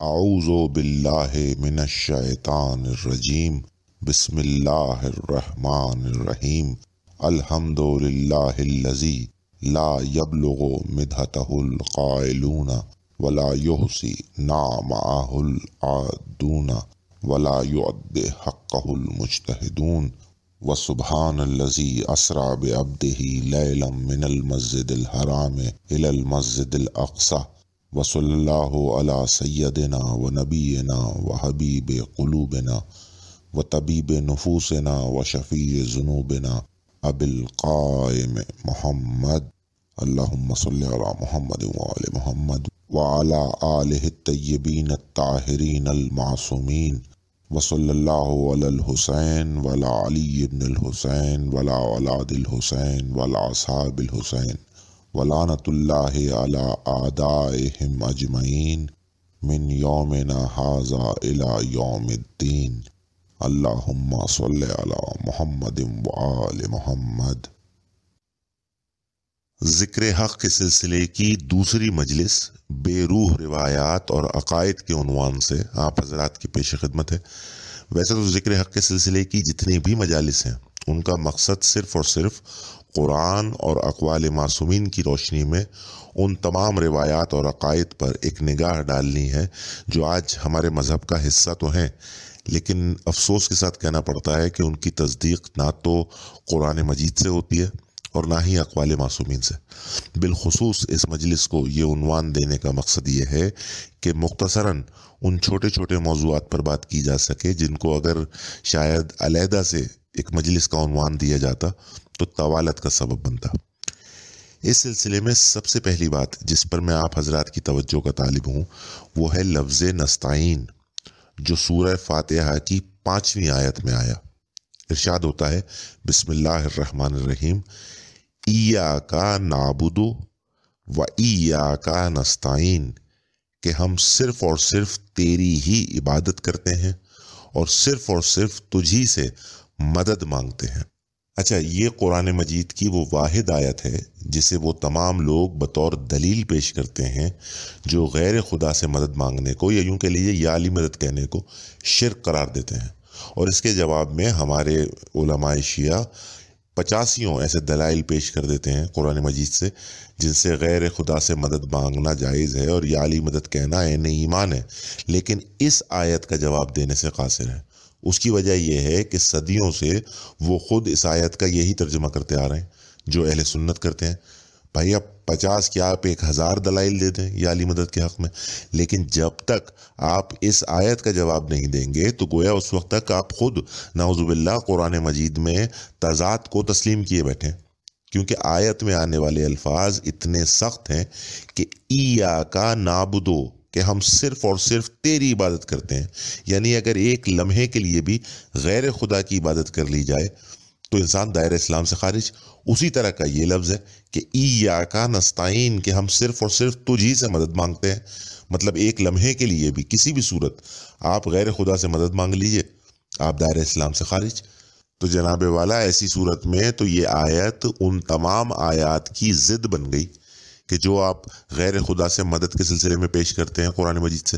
اعوذ باللہ من الشیطان الرجیم بسم اللہ الرحمن الرحیم الحمد للہ الذی لا یبلغ مدحتہ القائلون ولا یحصی نعمہ العادون ولا یعد حقہ المجتہدون وسبحان الذی اسری بعبدہ لیلا من المسجد الحرام الی المسجد الاقصی وصلی اللہ علی سیدنا و نبینا و حبیب قلوبنا و طبیب نفوسنا و شفیع ذنوبنا ابی القائم محمد اللہم صلی علی محمد و آل محمد وعلی آلہ الطیبین الطاہرین المعصومین وصلی اللہ علی الحسین وعلی علی بن الحسین وعلی اولاد الحسین وعلی اصحاب الحسین ولعنت اللہ علی اعدائہم اجمعین من یومنا ھذا الی یوم الدین اللہم صلی علی محمد وآل محمد۔ ذکر حق کے سلسلے کی دوسری مجلس بے روح روایات اور عقائد کے عنوان سے آپ حضرات کی پیش خدمت ہے۔ ویسے تو ذکر حق کے سلسلے کی جتنی بھی مجالس ہیں ان کا مقصد صرف اور صرف قرآن اور اقوال معصومین کی روشنی میں ان تمام روایات اور عقائد پر ایک نگاہ ڈالنی ہے جو آج ہمارے مذہب کا حصہ تو ہیں، لیکن افسوس کے ساتھ کہنا پڑتا ہے کہ ان کی تصدیق نہ تو قرآن مجید سے ہوتی ہے اور نہ ہی اقوال معصومین سے۔ بالخصوص اس مجلس کو یہ عنوان دینے کا مقصد یہ ہے کہ مختصراً ان چھوٹے چھوٹے موضوعات پر بات کی جا سکے جن کو اگر شاید علیحدہ سے ایک مجلس کا عنوان دیا جاتا تو طوالت کا سبب بنتا۔ اس سلسلے میں سب سے پہلی بات جس پر میں آپ حضرات کی توجہ کا طالب ہوں وہ ہے لفظ نستعین جو سورہ فاتحہ کی 5ویں آیت میں آیا۔ ارشاد ہوتا ہے بسم اللہ الرحمن الرحیم ایاک نعبد و ایاک نستعین، کہ ہم صرف اور صرف تیری ہی عبادت کرتے ہیں اور صرف تجھی سے مدد مانگتے ہیں۔ اچھا، یہ قرآن مجید کی وہ واحد آیت ہے جسے وہ تمام لوگ بطور دلیل پیش کرتے ہیں جو غیر خدا سے مدد مانگنے کو یا یوں کہہ لیجیے یا علی مدد کہنے کو شرک قرار دیتے ہیں، اور اس کے جواب میں ہمارے علماء شیعہ 85 ایسے دلائل پیش کر دیتے ہیں قرآن مجید سے جن سے غیر خدا سے مدد مانگنا جائز ہے اور یا علی مدد کہنا عین ایمان ہے، لیکن اس آیت کا جواب دینے سے قاصر ہے۔ اس کی وجہ یہ ہے کہ صدیوں سے وہ خود اس آیت کا یہی ترجمہ کرتے آ رہے ہیں جو اہل سنت کرتے ہیں۔ بھائی اب 50 کیا آپ 1000 دلائل دے دیں یا علی مدد کے حق میں، لیکن جب تک آپ اس آیت کا جواب نہیں دیں گے تو گویا اس وقت تک آپ خود نعوذ باللہ قرآن مجید میں تضاد کو تسلیم کیے بیٹھیں، کیونکہ آیت میں آنے والے الفاظ اتنے سخت ہیں کہ ایاک نعبد، کہ ہم صرف اور صرف تیری عبادت کرتے ہیں، یعنی اگر ایک لمحے کے لیے بھی غیر خدا کی عبادت کر لی جائے تو انسان دائرہ اسلام سے خارج۔ اسی طرح کا یہ لفظ ہے کہ ایاک نستعین، کہ ہم صرف اور صرف تجھی سے مدد مانگتے ہیں، مطلب ایک لمحے کے لیے بھی کسی بھی صورت آپ غیر خدا سے مدد مانگ لیجئے آپ دائرہ اسلام سے خارج۔ تو جناب والا ایسی صورت میں تو یہ آیت ان تمام آیات کی ضد بن گئی کہ جو آپ غیر خدا سے مدد کے سلسلے میں پیش کرتے ہیں قرآن مجید سے،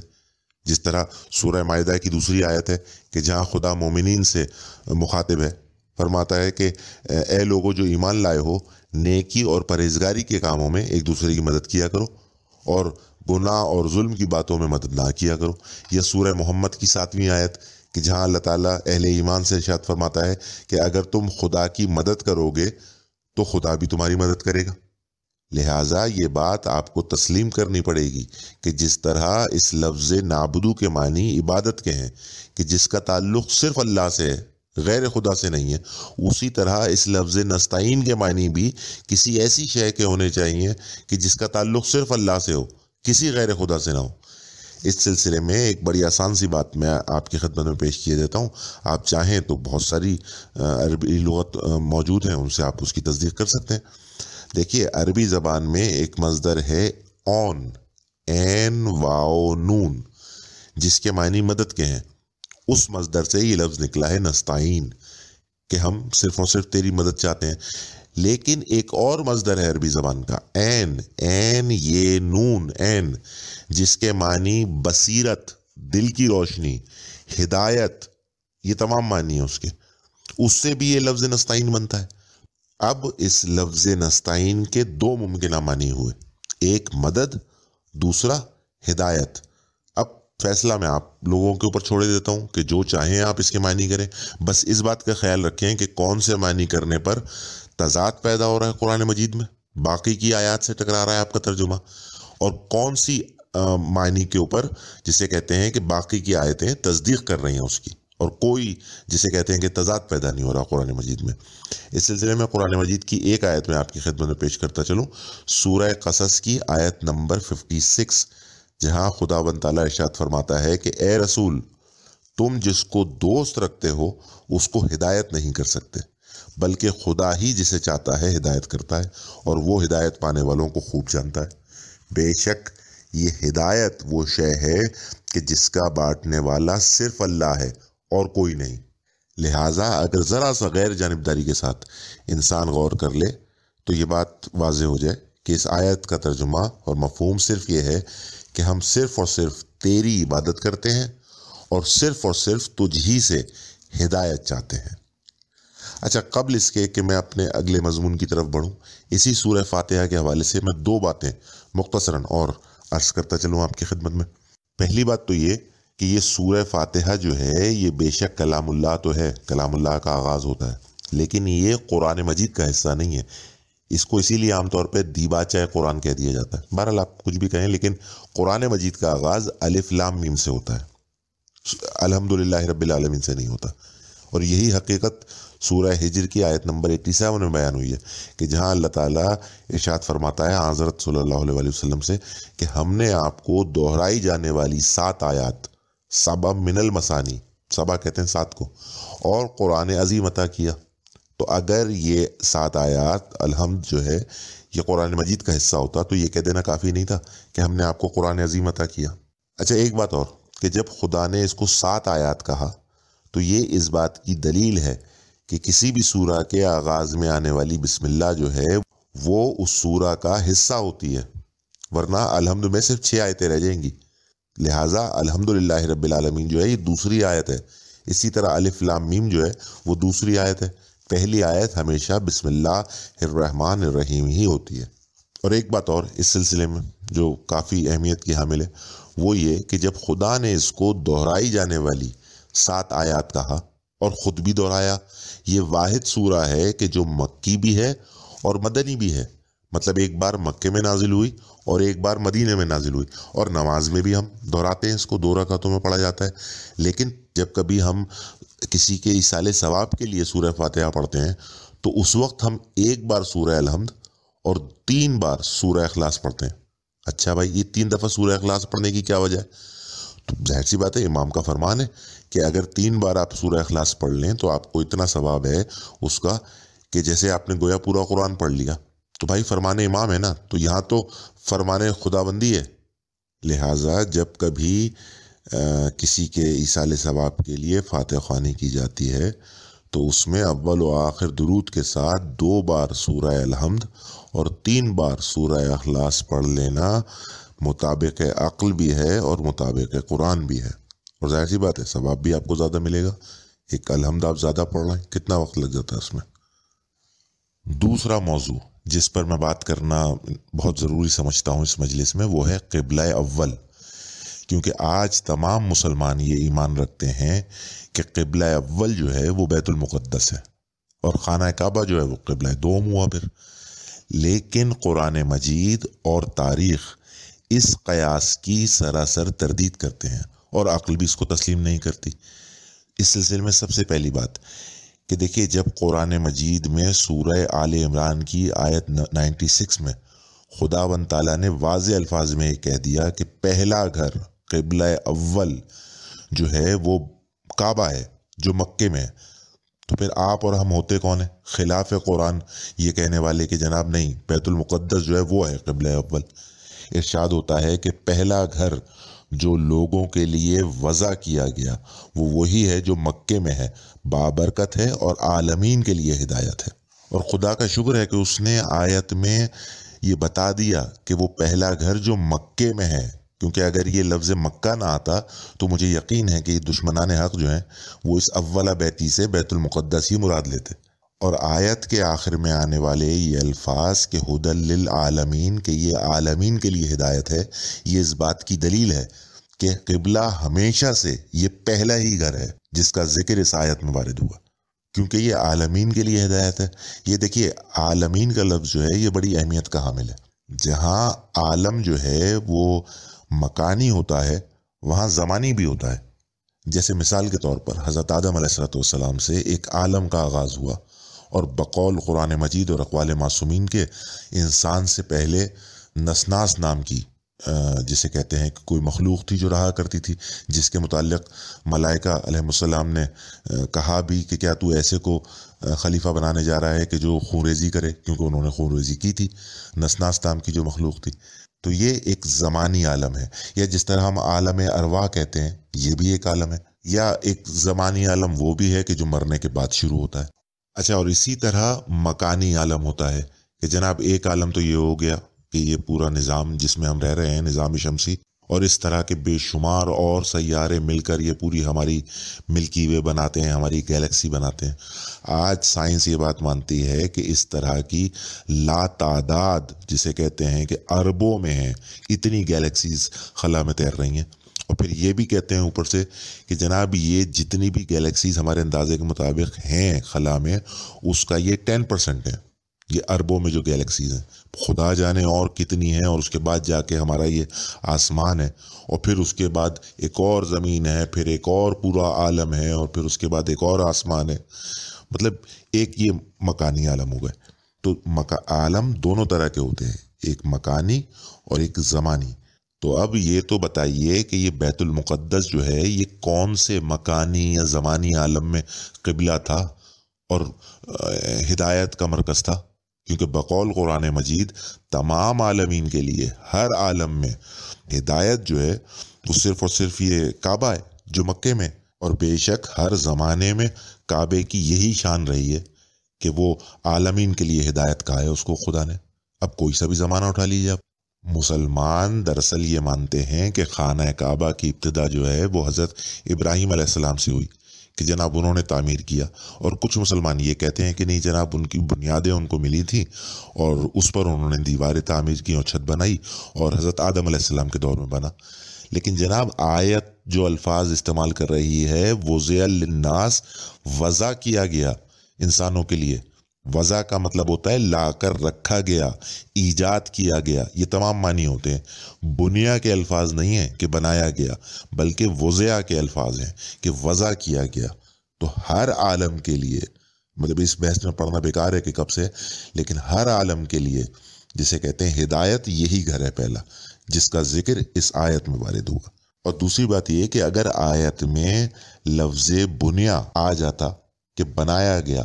جس طرح سورہ مائدہ کی دوسری آیت ہے کہ جہاں خدا مومنین سے مخاطب ہے، فرماتا ہے کہ اے لوگو جو ایمان لائے ہو، نیکی اور پرہیزگاری کے کاموں میں ایک دوسرے کی مدد کیا کرو اور گناہ اور ظلم کی باتوں میں مدد نہ کیا کرو۔ یہ سورہ محمد کی 7ویں آیت کہ جہاں اللہ تعالیٰ اہل ایمان سے ارشاد فرماتا ہے کہ اگر تم خدا کی مدد کرو گے تو خدا بھی تمہاری مدد کرے گا۔ لہٰذا یہ بات آپ کو تسلیم کرنی پڑے گی کہ جس طرح اس لفظ نعبدو کے معنی عبادت کے ہیں کہ جس کا تعلق صرف اللہ سے ہے غیر خدا سے نہیں ہے، اسی طرح اس لفظ نستعین کے معنی بھی کسی ایسی شے کے ہونے چاہیے کہ جس کا تعلق صرف اللہ سے ہو، کسی غیر خدا سے نہ ہو۔ اس سلسلے میں ایک بڑی آسان سی بات میں آپ کی خدمت میں پیش کیے دیتا ہوں، آپ چاہیں تو بہت ساری عربی لغت موجود ہیں، ان سے آپ اس کی تصدیق کر سکتے ہیں۔ دیکھیے عربی زبان میں ایک مصدر ہے اون، این واو نون، جس کے معنی مدد کے ہیں۔ اس مصدر سے یہ لفظ نکلا ہے نستعین، کہ ہم صرف اور صرف تیری مدد چاہتے ہیں۔ لیکن ایک اور مصدر ہے عربی زبان کا عین، عین یہ نون عین، جس کے معنی بصیرت، دل کی روشنی، ہدایت، یہ تمام معنی ہیں اس کے، اس سے بھی یہ لفظ نستعین بنتا ہے۔ اب اس لفظ نستعین کے دو ممکنہ معنی ہوئے، ایک مدد، دوسرا ہدایت۔ اب فیصلہ میں آپ لوگوں کے اوپر چھوڑے دیتا ہوں کہ جو چاہیں آپ اس کے معنی کریں، بس اس بات کا خیال رکھیں کہ کون سے معنی کرنے پر تضاد پیدا ہو رہا ہے قرآن مجید میں، باقی کی آیات سے ٹکرا رہا ہے آپ کا ترجمہ، اور کون سی معنی کے اوپر جسے کہتے ہیں کہ باقی کی آیتیں تصدیق کر رہی ہیں اس کی، اور کوئی جسے کہتے ہیں کہ تضاد پیدا نہیں ہو رہا قرآن مجید میں۔ اس سلسلے میں قرآن مجید کی ایک آیت میں آپ کی خدمت میں پیش کرتا چلوں، سورہ قصص کی آیت نمبر 56، جہاں خداوند تعالیٰ ارشاد فرماتا ہے کہ اے رسول، تم جس کو دوست رکھتے ہو اس کو ہدایت نہیں کر سکتے، بلکہ خدا ہی جسے چاہتا ہے ہدایت کرتا ہے، اور وہ ہدایت پانے والوں کو خوب جانتا ہے۔ بے شک یہ ہدایت وہ شے ہے کہ جس کا بانٹنے والا صرف اللہ ہے اور کوئی نہیں۔ لہٰذا اگر ذرا سا غیر جانبداری کے ساتھ انسان غور کر لے تو یہ بات واضح ہو جائے کہ اس آیت کا ترجمہ اور مفہوم صرف یہ ہے کہ ہم صرف اور صرف تیری عبادت کرتے ہیں اور صرف تجھ ہی سے ہدایت چاہتے ہیں۔ اچھا، قبل اس کے کہ میں اپنے اگلے مضمون کی طرف بڑھوں، اسی سورہ فاتحہ کے حوالے سے میں دو باتیں مختصراً اور عرض کرتا چلوں آپ کی خدمت میں۔ پہلی بات تو یہ کہ یہ سورہ فاتحہ جو ہے یہ بے شک کلام اللہ تو ہے، کلام اللہ کا آغاز ہوتا ہے، لیکن یہ قرآن مجید کا حصہ نہیں ہے۔ اس کو اسی لیے عام طور پہ دیباچہ قرآن کہہ دیا جاتا ہے۔ بہرحال آپ کچھ بھی کہیں، لیکن قرآن مجید کا آغاز الف لام میم سے ہوتا ہے، الحمدللہ رب العالمین سے نہیں ہوتا۔ اور یہی حقیقت سورہ ہجر کی آیت نمبر 87 میں بیان ہوئی ہے کہ جہاں اللہ تعالیٰ ارشاد فرماتا ہے حضرت صلی اللہ علیہ وسلم سے کہ ہم نے آپ کو دہرائی جانے والی 7 آیات، سبع من المثانی، سبع کہتے ہیں 7 کو، اور قرآن عظیم عطا کیا۔ تو اگر یہ 7 آیات الحمد جو ہے یہ قرآن مجید کا حصہ ہوتا تو یہ کہہ دینا کافی نہیں تھا کہ ہم نے آپ کو قرآن عظیم عطا کیا۔ اچھا، ایک بات اور کہ جب خدا نے اس کو 7 آیات کہا تو یہ اس بات کی دلیل ہے کہ کسی بھی سورہ کے آغاز میں آنے والی بسم اللہ جو ہے وہ اس سورہ کا حصہ ہوتی ہے، ورنہ الحمد میں صرف 6 آیتیں رہ جائیں گی۔ لہٰذا الحمدللہ رب العالمین جو ہے یہ دوسری آیت ہے، اسی طرح الف لام میم جو ہے وہ دوسری آیت ہے۔ پہلی آیت ہمیشہ بسم اللہ الرحمن الرحیم ہی ہوتی ہے۔ اور ایک بات اور اس سلسلے میں جو کافی اہمیت کی حامل ہے، وہ یہ کہ جب خدا نے اس کو دہرائی جانے والی 7 آیات کہا اور خود بھی دہرایا، یہ واحد سورہ ہے کہ جو مکی بھی ہے اور مدنی بھی ہے، مطلب ایک بار مکے میں نازل ہوئی اور ایک بار مدینے میں نازل ہوئی، اور نماز میں بھی ہم دہراتے ہیں، اس کو 2 رکعتوں میں پڑھا جاتا ہے۔ لیکن جب کبھی ہم کسی کے ایصال ثواب کے لیے سورہ فاتحہ پڑھتے ہیں تو اس وقت ہم ایک بار سورہ الحمد اور 3 بار سورہ اخلاص پڑھتے ہیں۔ اچھا بھائی، یہ 3 دفعہ سورہ اخلاص پڑھنے کی کیا وجہ ہے؟ تو ظاہر سی بات ہے، امام کا فرمان ہے کہ اگر 3 بار آپ سورہ اخلاص پڑھ لیں تو آپ کو اتنا ثواب ہے اس کا کہ جیسے آپ نے گویا پورا قرآن پڑھ لیا۔ تو بھائی فرمان امام ہے نا، تو یہاں تو فرمان خداوندی ہے۔ لہٰذا جب کبھی کسی کے ایصال ثواب کے لیے فاتحہ خوانی کی جاتی ہے تو اس میں اول و آخر درود کے ساتھ 2 بار سورہ الحمد اور 3 بار سورہ اخلاص پڑھ لینا مطابق عقل بھی ہے اور مطابق قرآن بھی ہے، اور ظاہر سی بات ہے ثواب بھی آپ کو زیادہ ملے گا۔ ایک الحمد آپ زیادہ پڑھ رہے ہیں، کتنا وقت لگ جاتا ہے اس میں۔ دوسرا موضوع جس پر میں بات کرنا بہت ضروری سمجھتا ہوں اس مجلس میں، وہ ہے قبلہ اول، کیونکہ آج تمام مسلمان یہ ایمان رکھتے ہیں کہ قبلہ اول جو ہے وہ بیت المقدس ہے، اور خانہ کعبہ جو ہے وہ قبلہ دوم ہوا پھر۔ لیکن قرآن مجید اور تاریخ اس قیاس کی سراسر تردید کرتے ہیں، اور عقل بھی اس کو تسلیم نہیں کرتی۔ اس سلسلے میں سب سے پہلی بات کہ دیکھیے، جب قرآن مجید میں سورہ آل عمران کی آیت 96 میں خداوند تعالیٰ نے واضح الفاظ میں یہ کہہ دیا کہ پہلا گھر قبلہ اول جو ہے وہ کعبہ ہے جو مکے میں ہے، تو پھر آپ اور ہم ہوتے کون ہیں؟ خلاف قرآن یہ کہنے والے کہ جناب نہیں، بیت المقدس جو ہے وہ ہے قبلہ اول۔ ارشاد ہوتا ہے کہ پہلا گھر جو لوگوں کے لیے وضع کیا گیا وہ وہی ہے جو مکے میں ہے، بابرکت ہے اور عالمین کے لیے ہدایت ہے۔ اور خدا کا شکر ہے کہ اس نے آیت میں یہ بتا دیا کہ وہ پہلا گھر جو مکے میں ہے، کیونکہ اگر یہ لفظ مکہ نہ آتا تو مجھے یقین ہے کہ دشمنان حق جو ہیں وہ اس اولہ بیتی سے بیت المقدس ہی مراد لیتے۔ اور آیت کے آخر میں آنے والے یہ الفاظ کہ ہدی للعالمین، کہ یہ عالمین کے لیے ہدایت ہے، یہ اس بات کی دلیل ہے کہ قبلہ ہمیشہ سے یہ پہلا ہی گھر ہے جس کا ذکر اس آیت میں وارد ہوا، کیونکہ یہ عالمین کے لیے ہدایت ہے۔ یہ دیکھیے عالمین کا لفظ جو ہے یہ بڑی اہمیت کا حامل ہے۔ جہاں عالم جو ہے وہ مکانی ہوتا ہے وہاں زمانی بھی ہوتا ہے۔ جیسے مثال کے طور پر حضرت آدم علیہ السلام سے ایک عالم کا آغاز ہوا، اور بقول قرآن مجید اور اقوال معصومین کے انسان سے پہلے نسناس نام کی جسے کہتے ہیں کہ کوئی مخلوق تھی جو رہا کرتی تھی، جس کے متعلق ملائکہ علیہ السلام نے کہا بھی کہ کیا تو ایسے کو خلیفہ بنانے جا رہا ہے کہ جو خون ریزی کرے، کیونکہ انہوں نے خون ریزی کی تھی، نسناس نام کی جو مخلوق تھی۔ تو یہ ایک زمانی عالم ہے، یا جس طرح ہم عالم ارواح کہتے ہیں یہ بھی ایک عالم ہے، یا ایک زمانی عالم وہ بھی ہے کہ جو مرنے کے بعد شروع ہوتا ہے۔ اچھا، اور اسی طرح مکانی عالم ہوتا ہے کہ جناب ایک عالم تو یہ ہو گیا کہ یہ پورا نظام جس میں ہم رہ رہے ہیں، نظام شمسی، اور اس طرح کے بے شمار اور سیارے مل کر یہ پوری ہماری ملکی وے بناتے ہیں، ہماری گیلیکسی بناتے ہیں۔ آج سائنس یہ بات مانتی ہے کہ اس طرح کی لا تعداد، جسے کہتے ہیں کہ اربوں میں ہیں، اتنی گیلیکسیز خلا میں تیر رہی ہیں۔ اور پھر یہ بھی کہتے ہیں اوپر سے کہ جناب یہ جتنی بھی گیلیکسیز ہمارے اندازے کے مطابق ہیں خلا میں، اس کا یہ 10% ہے، یہ اربوں میں جو گیلیکسیز ہیں۔ خدا جانے اور کتنی ہیں، اور اس کے بعد جا کے ہمارا یہ آسمان ہے، اور پھر اس کے بعد ایک اور زمین ہے، پھر ایک اور پورا عالم ہے، اور پھر اس کے بعد ایک اور آسمان ہے۔ مطلب ایک یہ مکانی عالم ہو گئے۔ تو عالم دونوں طرح کے ہوتے ہیں، ایک مکانی اور ایک زمانی۔ تو اب یہ تو بتائیے کہ یہ بیت المقدس جو ہے یہ کون سے مکانی یا زمانی عالم میں قبلہ تھا اور ہدایت کا مرکز تھا؟ کیونکہ بقول قرآن مجید تمام عالمین کے لیے ہر عالم میں ہدایت جو ہے وہ صرف اور صرف یہ کعبہ ہے جو مکے میں، اور بے شک ہر زمانے میں کعبے کی یہی شان رہی ہے کہ وہ عالمین کے لیے ہدایت کہا ہے اس کو خدا نے۔ اب کوئی سا بھی زمانہ اٹھا لیجیے آپ، مسلمان دراصل یہ مانتے ہیں کہ خانہ کعبہ کی ابتدا جو ہے وہ حضرت ابراہیم علیہ السلام سے ہوئی کہ جناب انہوں نے تعمیر کیا، اور کچھ مسلمان یہ کہتے ہیں کہ نہیں جناب ان کی بنیادیں ان کو ملی تھیں اور اس پر انہوں نے دیواریں تعمیر کی اور چھت بنائی، اور حضرت آدم علیہ السلام کے دور میں بنا۔ لیکن جناب آیت جو الفاظ استعمال کر رہی ہے وضع للناس، وضع کیا گیا انسانوں کے لیے۔ وضع کا مطلب ہوتا ہے لا کر رکھا گیا، ایجاد کیا گیا، یہ تمام معنی ہوتے ہیں۔ بنیا کے الفاظ نہیں ہیں کہ بنایا گیا، بلکہ وضع کے الفاظ ہیں کہ وضع کیا گیا۔ تو ہر عالم کے لیے، مطلب اس بحث میں پڑھنا بیکار ہے کہ کب سے، لیکن ہر عالم کے لیے جسے کہتے ہیں ہدایت، یہی گھر ہے پہلا جس کا ذکر اس آیت میں وارد ہوا۔ اور دوسری بات یہ کہ اگر آیت میں لفظ بنیا آ جاتا کہ بنایا گیا،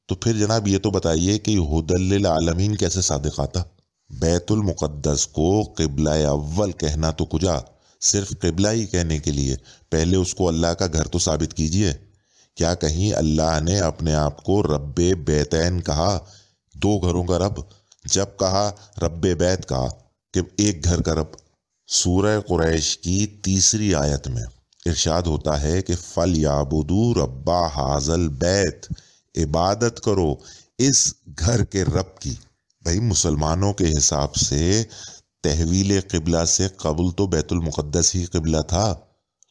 تو پھر جناب یہ تو بتائیے کہ ہدی للعالمین کیسے صادق آتا؟ بیت المقدس کو قبلہ اول کہنا تو کجا، صرف قبلہ ہی کہنے کے لیے پہلے اس کو اللہ کا گھر تو ثابت کیجئے۔ کیا کہیں اللہ نے اپنے آپ کو رب بیتین کہا، دو گھروں کا رب؟ جب کہا رب بیت کہا کہ ایک گھر کا رب۔ سورہ قریش کی 3 آیت میں ارشاد ہوتا ہے کہ فَلْيَعْبُدُوا رَبَّ هَٰذَا الْبَيْتِ، عبادت کرو اس گھر کے رب کی۔ بھائی مسلمانوں کے حساب سے تحویل قبلہ سے قبل تو بیت المقدس ہی قبلہ تھا،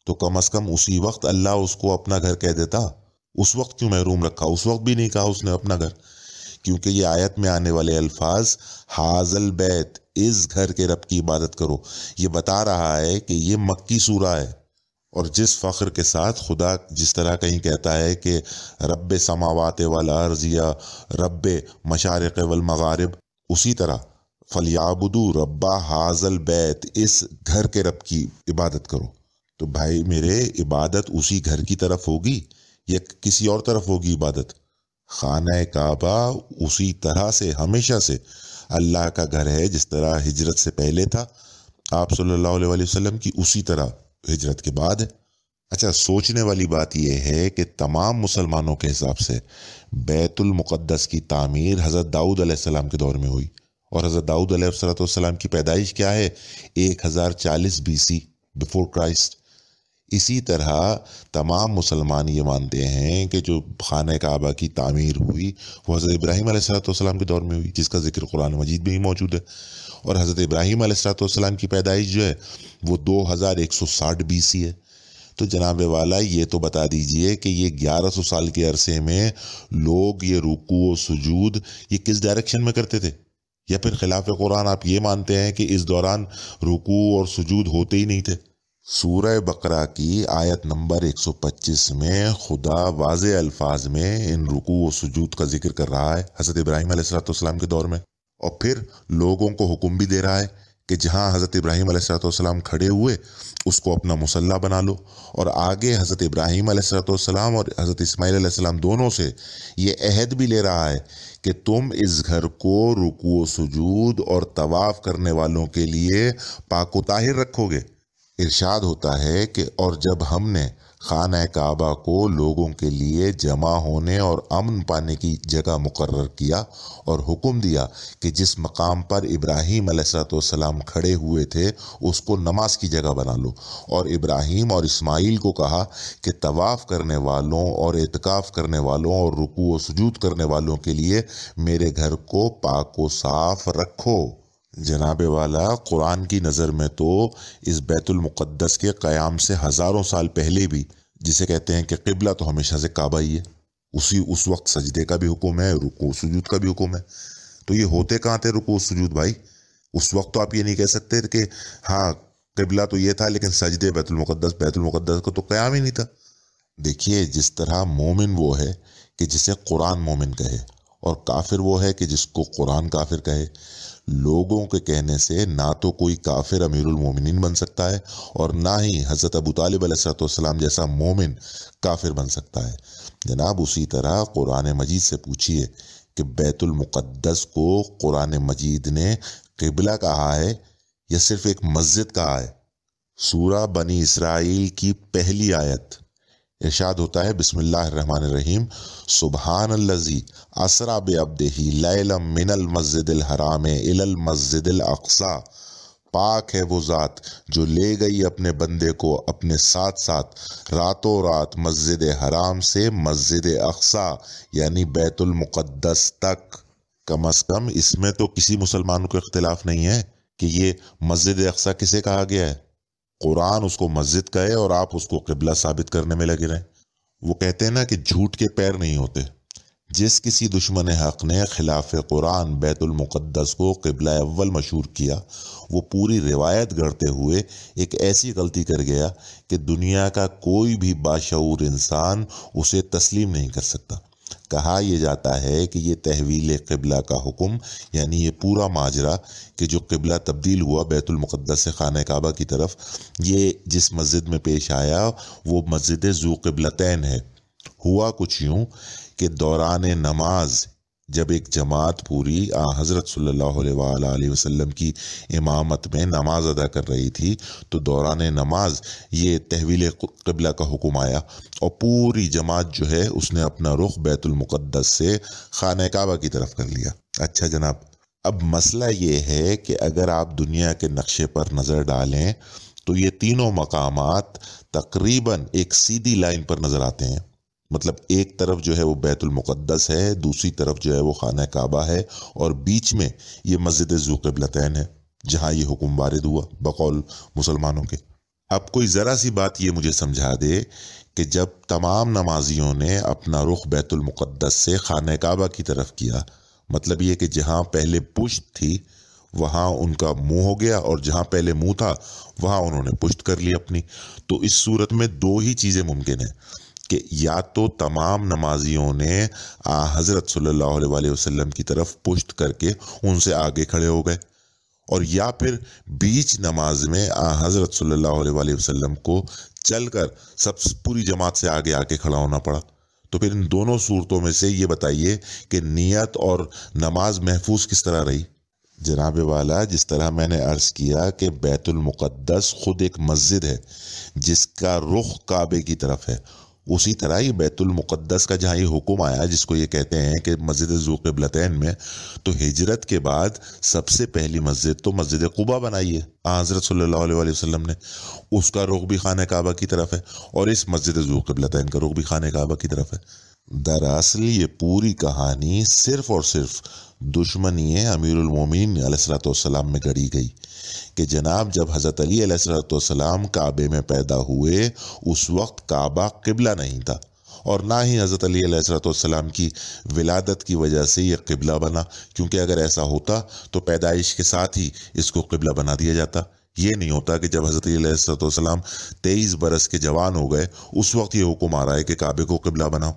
تو کم از کم اسی وقت اللہ اس کو اپنا گھر کہہ دیتا۔ اس وقت کیوں محروم رکھا؟ اس وقت بھی نہیں کہا اس نے اپنا گھر، کیونکہ یہ آیت میں آنے والے الفاظ ہاذ البیت، اس گھر کے رب کی عبادت کرو، یہ بتا رہا ہے کہ یہ مکی سورہ ہے۔ اور جس فخر کے ساتھ خدا جس طرح کہیں کہتا ہے کہ رب سماوات والارض یا رب مشارق والمغارب، اسی طرح فلیعبدوا رب ھذا البیت، اس گھر کے رب کی عبادت کرو۔ تو بھائی میرے، عبادت اسی گھر کی طرف ہوگی یا کسی اور طرف ہوگی عبادت؟ خانہ کعبہ اسی طرح سے ہمیشہ سے اللہ کا گھر ہے، جس طرح ہجرت سے پہلے تھا آپ صلی اللہ علیہ وسلم کی، اسی طرح ہجرت کے بعد ہے۔ اچھا، سوچنے والی بات یہ ہے کہ تمام مسلمانوں کے حساب سے بیت المقدس کی تعمیر حضرت داؤد علیہ السلام کے دور میں ہوئی، اور حضرت داؤد علیہ السلام کی پیدائش کیا ہے؟ 1040 BC، بفور کرائسٹ۔ اسی طرح تمام مسلمان یہ مانتے ہیں کہ جو خانہ کعبہ کی تعمیر ہوئی وہ حضرت ابراہیم علیہ السلام کے دور میں ہوئی، جس کا ذکر قرآن مجید میں ہی موجود ہے۔ اور حضرت ابراہیم علیہ السلام کی پیدائش جو ہے وہ 2160 BC ہے۔ تو جناب والا یہ تو بتا دیجئے کہ یہ 1100 سال کے عرصے میں لوگ یہ رکوع و سجود یہ کس ڈائریکشن میں کرتے تھے؟ یا پھر خلاف قرآن آپ یہ مانتے ہیں کہ اس دوران رکوع اور سجود ہوتے ہی نہیں تھے؟ سورہ بقرہ کی آیت نمبر 125 میں خدا واضح الفاظ میں ان رکوع و سجود کا ذکر کر رہا ہے حضرت ابراہیم علیہ السلام کے دور میں، اور پھر لوگوں کو حکم بھی دے رہا ہے کہ جہاں حضرت ابراہیم علیہ السلام کھڑے ہوئے اس کو اپنا مصلی بنا لو، اور آگے حضرت ابراہیم علیہ السلام اور حضرت اسماعیل علیہ السلام دونوں سے یہ عہد بھی لے رہا ہے کہ تم اس گھر کو رکوع و سجود اور طواف کرنے والوں کے لیے پاک و طاہر رکھو گے۔ ارشاد ہوتا ہے کہ اور جب ہم نے خانہ کعبہ کو لوگوں کے لیے جمع ہونے اور امن پانے کی جگہ مقرر کیا اور حکم دیا کہ جس مقام پر ابراہیم علیہ السلام کھڑے ہوئے تھے اس کو نماز کی جگہ بنا لو، اور ابراہیم اور اسماعیل کو کہا کہ طواف کرنے والوں اور اعتکاف کرنے والوں اور رکوع و سجود کرنے والوں کے لیے میرے گھر کو پاک و صاف رکھو۔ جناب والا، قرآن کی نظر میں تو اس بیت المقدس کے قیام سے ہزاروں سال پہلے بھی، جسے کہتے ہیں کہ قبلہ تو ہمیشہ سے کعبہ ہی ہے، اس وقت سجدے کا بھی حکم ہے، رکوع سجود کا بھی حکم ہے۔ تو یہ ہوتے کہاں تھے رکوع سجود بھائی؟ اس وقت تو آپ یہ نہیں کہہ سکتے کہ ہاں قبلہ تو یہ تھا لیکن سجدے بیت المقدس کو تو قیام ہی نہیں تھا۔ دیکھیے، جس طرح مومن وہ ہے کہ جسے قرآن مومن کہے، اور کافر وہ ہے کہ جس کو قرآن کافر کہے، لوگوں کے کہنے سے نہ تو کوئی کافر امیر المومنین بن سکتا ہے اور نہ ہی حضرت ابو طالب علیہ السلام جیسا مومن کافر بن سکتا ہے۔ جناب اسی طرح قرآن مجید سے پوچھئے کہ بیت المقدس کو قرآن مجید نے قبلہ کہا ہے یا صرف ایک مسجد کہا ہے؟ سورہ بنی اسرائیل کی پہلی آیت ارشاد ہوتا ہے، بسم اللہ الرحمن الرحیم، سبحان الذی اسری بعبدہ لیلا من المسجد الحرام الی المسجد الاقصی، پاک ہے وہ ذات جو لے گئی اپنے بندے کو اپنے ساتھ ساتھ راتوں رات مسجد حرام سے مسجد اقصی یعنی بیت المقدس تک۔ کم از کم اس میں تو کسی مسلمان کو اختلاف نہیں ہے کہ یہ مسجد اقصی کسے کہا گیا ہے۔ قرآن اس کو مسجد کہے اور آپ اس کو قبلہ ثابت کرنے میں لگے رہیں۔ وہ کہتے ہیں نا کہ جھوٹ کے پیر نہیں ہوتے۔ جس کسی دشمن حق نے خلاف قرآن بیت المقدس کو قبلہ اول مشہور کیا، وہ پوری روایت گڑھتے ہوئے ایک ایسی غلطی کر گیا کہ دنیا کا کوئی بھی باشعور انسان اسے تسلیم نہیں کر سکتا۔ کہا یہ جاتا ہے کہ یہ تحویل قبلہ کا حکم، یعنی یہ پورا ماجرا کہ جو قبلہ تبدیل ہوا بیت المقدس سے خانہ کعبہ کی طرف، یہ جس مسجد میں پیش آیا وہ مسجد ذو قبلتین ہے۔ ہوا کچھ یوں کہ دوران نماز جب ایک جماعت پوری حضرت صلی اللہ علیہ وآلہ وسلم کی امامت میں نماز ادا کر رہی تھی، تو دوران نماز یہ تحویل قبلہ کا حکم آیا اور پوری جماعت جو ہے اس نے اپنا رخ بیت المقدس سے خانہ کعبہ کی طرف کر لیا۔ اچھا جناب، اب مسئلہ یہ ہے کہ اگر آپ دنیا کے نقشے پر نظر ڈالیں تو یہ تینوں مقامات تقریباً ایک سیدھی لائن پر نظر آتے ہیں۔ مطلب ایک طرف جو ہے وہ بیت المقدس ہے، دوسری طرف جو ہے وہ خانہ کعبہ ہے، اور بیچ میں یہ مسجد ذو قبلتین ہے جہاں یہ حکم وارد ہوا بقول مسلمانوں کے۔ اب کوئی ذرا سی بات یہ مجھے سمجھا دے کہ جب تمام نمازیوں نے اپنا رخ بیت المقدس سے خانہ کعبہ کی طرف کیا، مطلب یہ کہ جہاں پہلے پشت تھی وہاں ان کا منہ ہو گیا، اور جہاں پہلے منہ تھا وہاں انہوں نے پشت کر لی اپنی، تو اس صورت میں دو ہی چیزیں ممکن ہیں کہ یا تو تمام نمازیوں نے حضرت صلی اللہ علیہ وآلہ وسلم کی طرف پشت کر کے ان سے آگے کھڑے ہو گئے، اور یا پھر بیچ نماز میں حضرت صلی اللہ علیہ وآلہ وسلم کو چل کر پوری جماعت سے آگے آ کے کھڑا ہونا پڑا۔ تو پھر ان دونوں صورتوں میں سے یہ بتائیے کہ نیت اور نماز محفوظ کس طرح رہی؟ جناب والا، جس طرح میں نے عرض کیا کہ بیت المقدس خود ایک مسجد ہے جس کا رخ کعبے کی طرف ہے، اسی طرح یہ بیت المقدس کا جہاں یہ حکم آیا جس کو یہ کہتے ہیں کہ مسجد ذو قبلتین میں، تو ہجرت کے بعد سب سے پہلی مسجد تو مسجد قباء بنائی ہے حضرت صلی اللہ علیہ وآلہ وسلم نے، اس کا رخ بھی خانہ کعبہ کی طرف ہے، اور اس مسجد ذو قبلتین کا رخ بھی خانہ کعبہ کی طرف ہے۔ دراصل یہ پوری کہانی صرف اور صرف دشمنی امیر المومنین علیہ الصلوۃ والسلام میں گڑی گئی کہ جناب جب حضرت علی علیہ الصلوۃ والسلام کعبے میں پیدا ہوئے اس وقت کعبہ قبلہ نہیں تھا، اور نہ ہی حضرت علی علیہ الصلوۃ والسلام کی ولادت کی وجہ سے یہ قبلہ بنا، کیونکہ اگر ایسا ہوتا تو پیدائش کے ساتھ ہی اس کو قبلہ بنا دیا جاتا۔ یہ نہیں ہوتا کہ جب حضرت علی علیہ الصلوۃ والسلام 23 برس کے جوان ہو گئے اس وقت یہ حکم آ رہا ہے کہ کعبے کو قبلہ بناؤ۔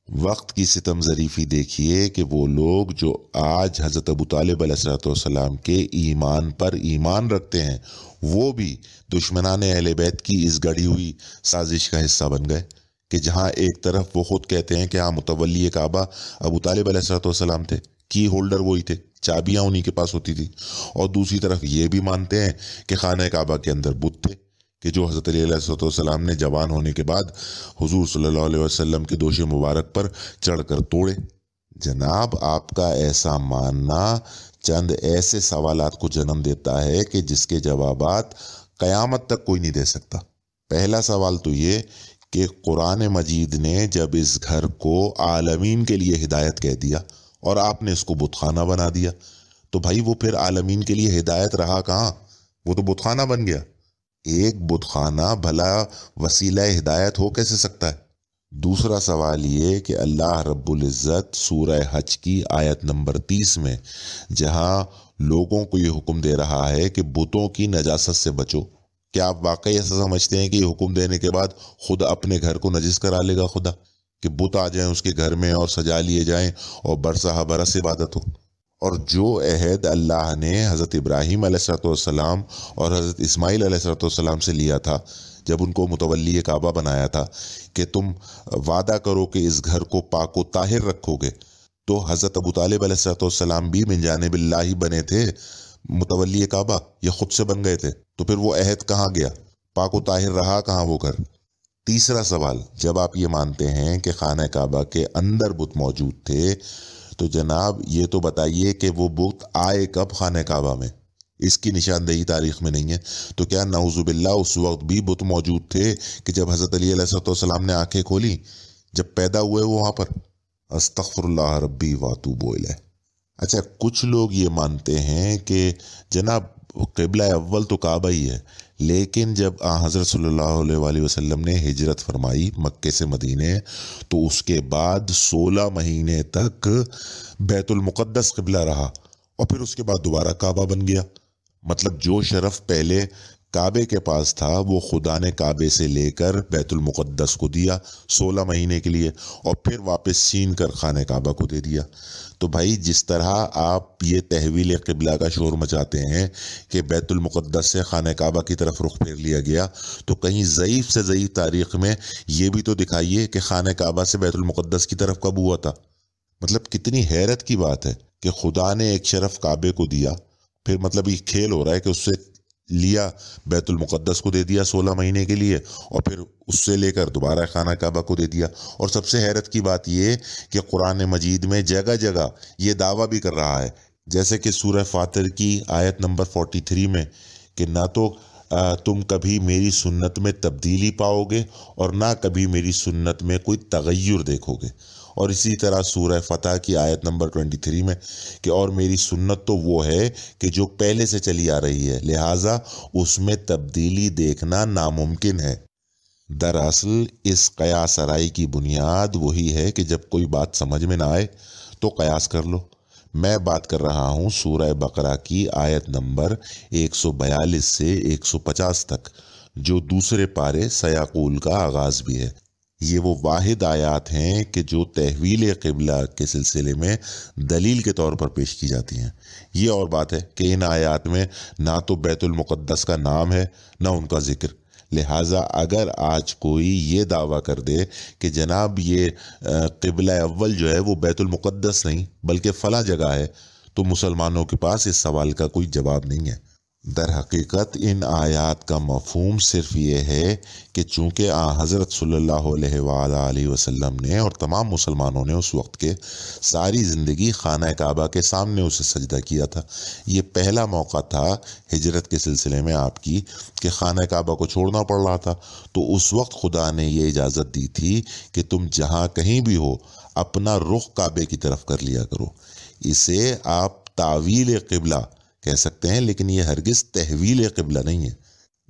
وقت کی ستم ظریفی دیکھیے کہ وہ لوگ جو آج حضرت ابو طالب علیہ السلام کے ایمان پر ایمان رکھتے ہیں وہ بھی دشمنان اہل بیت کی اس گڑھی ہوئی سازش کا حصہ بن گئے، کہ جہاں ایک طرف وہ خود کہتے ہیں کہ ہاں متولی کعبہ ابو طالب علیہ السلام تھے، کی ہولڈر وہی تھے، چابیاں انہی کے پاس ہوتی تھی، اور دوسری طرف یہ بھی مانتے ہیں کہ خانہ کعبہ کے اندر بت تھے کہ جو حضرت علی علیہ السلام نے جوان ہونے کے بعد حضور صلی اللہ علیہ وسلم کے دوش مبارک پر چڑھ کر توڑے۔ جناب آپ کا ایسا ماننا چند ایسے سوالات کو جنم دیتا ہے کہ جس کے جوابات قیامت تک کوئی نہیں دے سکتا۔ پہلا سوال تو یہ کہ قرآن مجید نے جب اس گھر کو عالمین کے لیے ہدایت کہہ دیا اور آپ نے اس کو بت خانہ بنا دیا، تو بھائی وہ پھر عالمین کے لیے ہدایت رہا کہاں؟ وہ تو بت خانہ بن گیا۔ ایک بت خانہ بھلا وسیلہ ہدایت ہو کیسے سکتا ہے؟ دوسرا سوال یہ کہ اللہ رب العزت سورہ حج کی آیت نمبر 30 میں جہاں لوگوں کو یہ حکم دے رہا ہے کہ بتوں کی نجاست سے بچو، کیا آپ واقعی ایسا سمجھتے ہیں کہ یہ حکم دینے کے بعد خود اپنے گھر کو نجس کرا لے گا خدا، کہ بت آ جائیں اس کے گھر میں اور سجا لیے جائیں اور برسہ برس عبادت ہو؟ اور جو عہد اللہ نے حضرت ابراہیم علیہ السلام اور حضرت اسماعیل علیہ السلام سے لیا تھا جب ان کو متولی کعبہ بنایا تھا کہ تم وعدہ کرو کہ اس گھر کو پاک و طاہر رکھو گے، تو حضرت ابو طالب علیہ السلام بھی من جانب اللہ بنے تھے متولی کعبہ، یہ خود سے بن گئے تھے، تو پھر وہ عہد کہاں گیا؟ پاک و طاہر رہا کہاں وہ گھر؟ تیسرا سوال، جب آپ یہ مانتے ہیں کہ خانہ کعبہ کے اندر بت موجود تھے تو جناب یہ تو بتائیے کہ وہ بت آئے کب خانہ کعبہ میں؟ اس کی نشاندہی تاریخ میں نہیں ہے، تو کیا نعوذ باللہ اس وقت بھی بت موجود تھے کہ جب حضرت علی علیہ السلام نے آنکھیں کھولی جب پیدا ہوئے وہ وہاں پر؟ استغفر اللہ ربی واتوب الیہ۔ اچھا، کچھ لوگ یہ مانتے ہیں کہ جناب قبلہ اول تو کعبہ ہی ہے، لیکن جب حضرت صلی اللہ علیہ وآلہ وسلم نے ہجرت فرمائی مکے سے مدینے تو اس کے بعد 16 مہینے تک بیت المقدس قبلہ رہا، اور پھر اس کے بعد دوبارہ کعبہ بن گیا۔ مطلب جو شرف پہلے کعبے کے پاس تھا وہ خدا نے کعبے سے لے کر بیت المقدس کو دیا 16 مہینے کے لیے، اور پھر واپس چھین کر خانہ کعبہ کو دے دیا۔ تو بھائی جس طرح آپ یہ تحویل قبلہ کا شور مچاتے ہیں کہ بیت المقدس سے خانہ کعبہ کی طرف رخ پھیر لیا گیا، تو کہیں ضعیف سے ضعیف تاریخ میں یہ بھی تو دکھائیے کہ خانہ کعبہ سے بیت المقدس کی طرف کب ہوا تھا۔ مطلب کتنی حیرت کی بات ہے کہ خدا نے ایک شرف کعبے کو دیا، پھر مطلب یہ کھیل ہو رہا ہے کہ اس سے لیا بیت المقدس کو دے دیا 16 مہینے کے لیے، اور پھر اس سے لے کر دوبارہ خانہ کعبہ کو دے دیا۔ اور سب سے حیرت کی بات یہ کہ قرآن مجید میں جگہ جگہ یہ دعویٰ بھی کر رہا ہے، جیسے کہ سورہ فاطر کی آیت نمبر 43 میں کہ نہ تو تم کبھی میری سنت میں تبدیلی پاؤ گے اور نہ کبھی میری سنت میں کوئی تغیر دیکھو گے، اور اسی طرح سورہ فتح کی آیت نمبر 23 میں کہ اور میری سنت تو وہ ہے کہ جو پہلے سے چلی آ رہی ہے، لہٰذا اس میں تبدیلی دیکھنا ناممکن ہے۔ دراصل اس قیاس آرائی کی بنیاد وہی ہے کہ جب کوئی بات سمجھ میں نہ آئے تو قیاس کر لو۔ میں بات کر رہا ہوں سورہ بقرہ کی آیت نمبر 142 سے 150 تک، جو دوسرے پارے سیاقول کا آغاز بھی ہے۔ یہ وہ واحد آیات ہیں کہ جو تحویل قبلہ کے سلسلے میں دلیل کے طور پر پیش کی جاتی ہیں۔ یہ اور بات ہے کہ ان آیات میں نہ تو بیت المقدس کا نام ہے نہ ان کا ذکر، لہٰذا اگر آج کوئی یہ دعویٰ کر دے کہ جناب یہ قبلہ اول جو ہے وہ بیت المقدس نہیں بلکہ فلاں جگہ ہے، تو مسلمانوں کے پاس اس سوال کا کوئی جواب نہیں ہے۔ در حقیقت ان آیات کا مفہوم صرف یہ ہے کہ چونکہ حضرت صلی اللہ علیہ وآلہ وسلم نے اور تمام مسلمانوں نے اس وقت کے ساری زندگی خانہ کعبہ کے سامنے اسے سجدہ کیا تھا، یہ پہلا موقع تھا ہجرت کے سلسلے میں آپ کی کہ خانہ کعبہ کو چھوڑنا پڑ رہا تھا، تو اس وقت خدا نے یہ اجازت دی تھی کہ تم جہاں کہیں بھی ہو اپنا رخ کعبے کی طرف کر لیا کرو۔ اسے آپ تعویل قبلہ کہہ سکتے ہیں، لیکن یہ ہرگز تحویل قبلہ نہیں ہے۔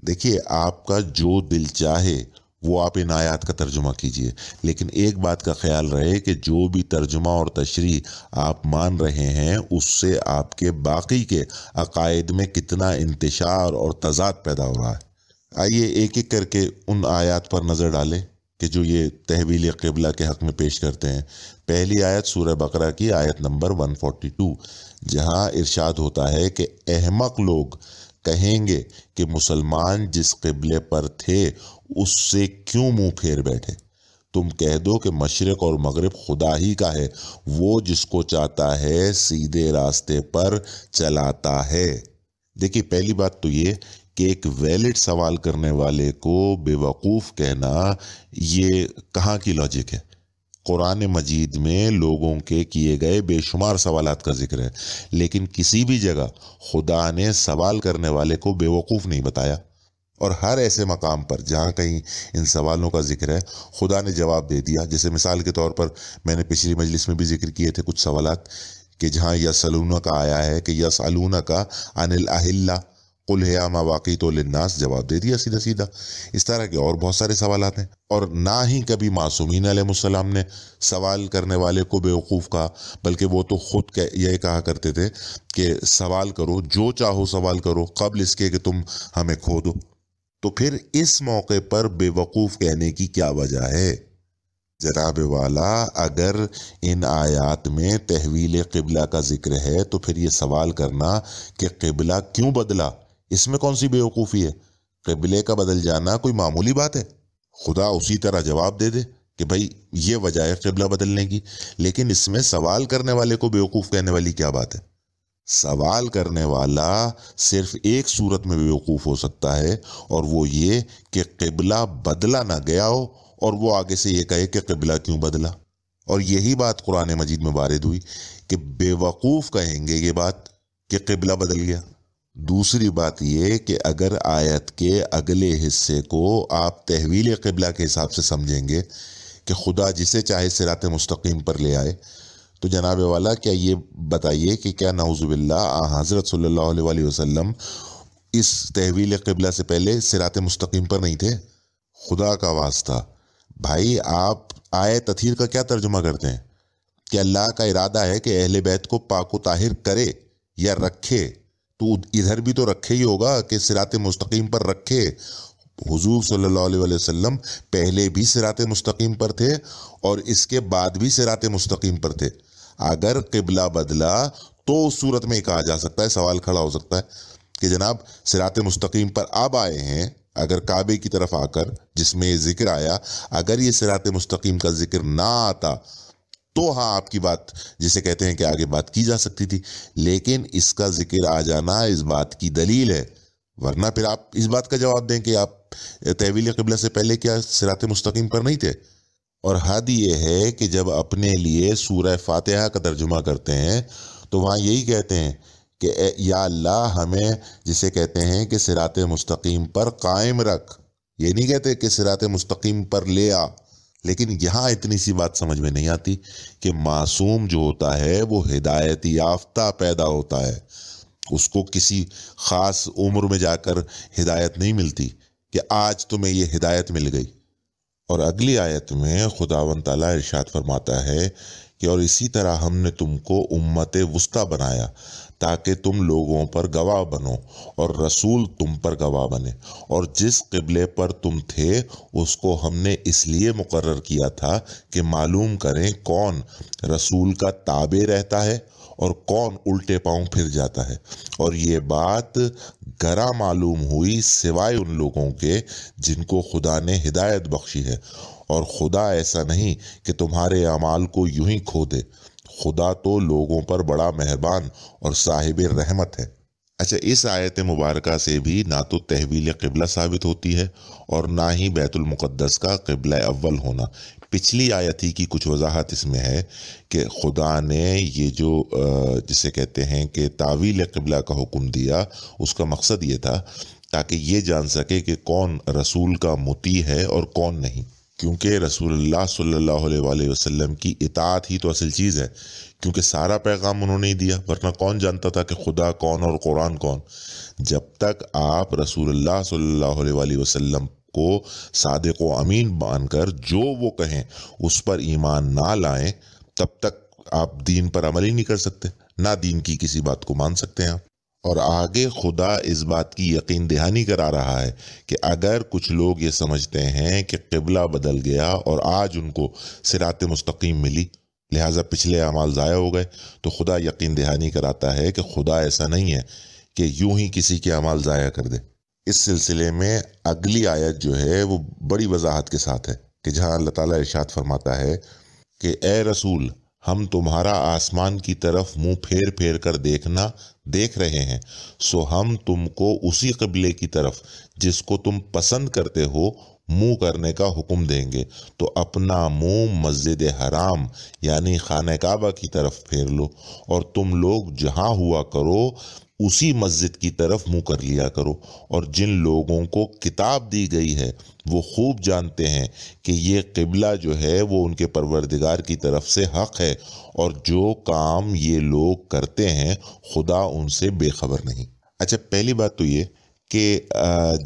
دیکھیے، آپ کا جو دل چاہے وہ آپ ان آیات کا ترجمہ کیجئے، لیکن ایک بات کا خیال رہے کہ جو بھی ترجمہ اور تشریح آپ مان رہے ہیں اس سے آپ کے باقی کے عقائد میں کتنا انتشار اور تضاد پیدا ہو رہا ہے۔ آئیے ایک ایک کر کے ان آیات پر نظر ڈالیں کہ جو یہ تحویل قبلہ کے حق میں پیش کرتے ہیں۔ پہلی آیت سورہ بقرہ کی آیت نمبر 142، جہاں ارشاد ہوتا ہے کہ احمق لوگ کہیں گے کہ مسلمان جس قبلے پر تھے اس سے کیوں منہ پھیر بیٹھے؟ تم کہہ دو کہ مشرق اور مغرب خدا ہی کا ہے، وہ جس کو چاہتا ہے سیدھے راستے پر چلاتا ہے۔ دیکھیے، پہلی بات تو یہ کہ ایک ویلڈ سوال کرنے والے کو بے وقوف کہنا یہ کہاں کی لاجک ہے؟ قرآن مجید میں لوگوں کے کیے گئے بے شمار سوالات کا ذکر ہے، لیکن کسی بھی جگہ خدا نے سوال کرنے والے کو بے وقوف نہیں بتایا، اور ہر ایسے مقام پر جہاں کہیں ان سوالوں کا ذکر ہے خدا نے جواب دے دیا۔ جیسے مثال کے طور پر میں نے پچھلی مجلس میں بھی ذکر کیے تھے کچھ سوالات کہ جہاں یسألونک کا آیا ہے کہ یسألونک عن الاہلہ قل ہی مواقیت للناس، جواب دے دیا سیدھا سیدھا۔ اس طرح کے اور بہت سارے سوالات ہیں، اور نہ ہی کبھی معصومین علیہ السلام نے سوال کرنے والے کو بیوقوف کہا، بلکہ وہ تو خود یہ کہا کرتے تھے کہ سوال کرو، جو چاہو سوال کرو، قبل اس کے کہ تم ہمیں کھو دو۔ تو پھر اس موقع پر بے وقوف کہنے کی کیا وجہ ہے؟ جناب والا، اگر ان آیات میں تحویل قبلہ کا ذکر ہے تو پھر یہ سوال کرنا کہ قبلہ کیوں بدلا، اس میں کون سی بے وقوفی ہے؟ قبلے کا بدل جانا کوئی معمولی بات ہے، خدا اسی طرح جواب دے دے کہ بھائی یہ وجہ ہے قبلہ بدلنے کی، لیکن اس میں سوال کرنے والے کو بے وقوف کہنے والی کیا بات ہے؟ سوال کرنے والا صرف ایک صورت میں بے وقوف ہو سکتا ہے، اور وہ یہ کہ قبلہ بدلا نہ گیا ہو اور وہ آگے سے یہ کہے کہ قبلہ کیوں بدلا، اور یہی بات قرآن مجید میں وارد ہوئی کہ بے وقوف کہیں گے یہ بات کہ قبلہ بدل گیا۔ دوسری بات یہ کہ اگر آیت کے اگلے حصے کو آپ تحویل قبلہ کے حساب سے سمجھیں گے کہ خدا جسے چاہے صراط مستقیم پر لے آئے، تو جناب والا کیا یہ بتائیے کہ کیا نعوذ باللہ حضرت صلی اللہ علیہ وسلم اس تحویل قبلہ سے پہلے صراط مستقیم پر نہیں تھے؟ خدا کا واسطہ بھائی، آپ آیت تطہیر کا کیا ترجمہ کرتے ہیں؟ کہ اللہ کا ارادہ ہے کہ اہل بیت کو پاک و طاہر کرے یا رکھے، تو ادھر بھی تو رکھے ہی ہوگا کہ صراط مستقیم پر رکھے۔ حضور صلی اللہ علیہ وسلم پہلے بھی صراط مستقیم پر تھے اور اس کے بعد بھی صراط مستقیم پر تھے۔ اگر قبلہ بدلا تو اس صورت میں کہا جا سکتا ہے، سوال کھڑا ہو سکتا ہے کہ جناب صراط مستقیم پر اب آئے ہیں، اگر کعبے کی طرف آ کر جس میں یہ ذکر آیا، اگر یہ صراط مستقیم کا ذکر نہ آتا تو ہاں آپ کی بات جسے کہتے ہیں کہ آگے بات کی جا سکتی تھی، لیکن اس کا ذکر آ جانا اس بات کی دلیل ہے، ورنہ پھر آپ اس بات کا جواب دیں کہ آپ تحویل قبلہ سے پہلے کیا صراط مستقیم پر نہیں تھے۔ اور حد یہ ہے کہ جب اپنے لیے سورہ فاتحہ کا ترجمہ کرتے ہیں تو وہاں یہی کہتے ہیں کہ یا اللہ ہمیں جسے کہتے ہیں کہ صراط مستقیم پر قائم رکھ، یہ نہیں کہتے کہ صراط مستقیم پر لے آ۔ لیکن یہاں اتنی سی بات سمجھ میں نہیں آتی کہ معصوم جو ہوتا ہے وہ ہدایت یافتہ پیدا ہوتا ہے، اس کو کسی خاص عمر میں جا کر ہدایت نہیں ملتی کہ آج تمہیں یہ ہدایت مل گئی۔ اور اگلی آیت میں خداوند تعالیٰ ارشاد فرماتا ہے کہ اور اسی طرح ہم نے تم کو امت وسطیٰ بنایا تاکہ تم لوگوں پر گواہ بنو اور رسول تم پر گواہ بنے، اور جس قبلے پر تم تھے اس کو ہم نے اس لیے مقرر کیا تھا کہ معلوم کریں کون رسول کا تابع رہتا ہے اور کون الٹے پاؤں پھر جاتا ہے، اور یہ بات گراں معلوم ہوئی سوائے ان لوگوں کے جن کو خدا نے ہدایت بخشی ہے، اور خدا ایسا نہیں کہ تمہارے اعمال کو یوں ہی کھو دے، خدا تو لوگوں پر بڑا مہربان اور صاحب رحمت ہے۔ اچھا، اس آیت مبارکہ سے بھی نہ تو تحویل قبلہ ثابت ہوتی ہے اور نہ ہی بیت المقدس کا قبلہ اول ہونا۔ پچھلی آیت ہی کی کچھ وضاحت اس میں ہے کہ خدا نے یہ جو جسے کہتے ہیں کہ تعویل قبلہ کا حکم دیا، اس کا مقصد یہ تھا تاکہ یہ جان سکے کہ کون رسول کا مطیع ہے اور کون نہیں، کیونکہ رسول اللہ صلی اللہ علیہ وآلہ وسلم کی اطاعت ہی تو اصل چیز ہے، کیونکہ سارا پیغام انہوں نے ہی دیا، ورنہ کون جانتا تھا کہ خدا کون اور قرآن کون؟ جب تک آپ رسول اللہ صلی اللہ علیہ وآلہ وسلم کو صادق و امین مان کر جو وہ کہیں اس پر ایمان نہ لائیں، تب تک آپ دین پر عمل ہی نہیں کر سکتے، نہ دین کی کسی بات کو مان سکتے ہیں آپ۔ اور آگے خدا اس بات کی یقین دہانی کرا رہا ہے کہ اگر کچھ لوگ یہ سمجھتے ہیں کہ قبلہ بدل گیا اور آج ان کو صراط مستقیم ملی، لہٰذا پچھلے اعمال ضائع ہو گئے، تو خدا یقین دہانی کراتا ہے کہ خدا ایسا نہیں ہے کہ یوں ہی کسی کے اعمال ضائع کر دے۔ اس سلسلے میں اگلی آیت جو ہے وہ بڑی وضاحت کے ساتھ ہے کہ جہاں اللہ تعالیٰ ارشاد فرماتا ہے کہ اے رسول، ہم تمہارا آسمان کی طرف منہ پھیر پھیر کر دیکھنا دیکھ رہے ہیں، سو ہم تم کو اسی قبلے کی طرف جس کو تم پسند کرتے ہو منہ کرنے کا حکم دیں گے، تو اپنا منہ مسجد حرام یعنی خانہ کعبہ کی طرف پھیر لو، اور تم لوگ جہاں ہوا کرو اسی مسجد کی طرف منہ کر لیا کرو۔ اور جن لوگوں کو کتاب دی گئی ہے وہ خوب جانتے ہیں کہ یہ قبلہ جو ہے وہ ان کے پروردگار کی طرف سے حق ہے، اور جو کام یہ لوگ کرتے ہیں خدا ان سے بے خبر نہیں۔ اچھا، پہلی بات تو یہ کہ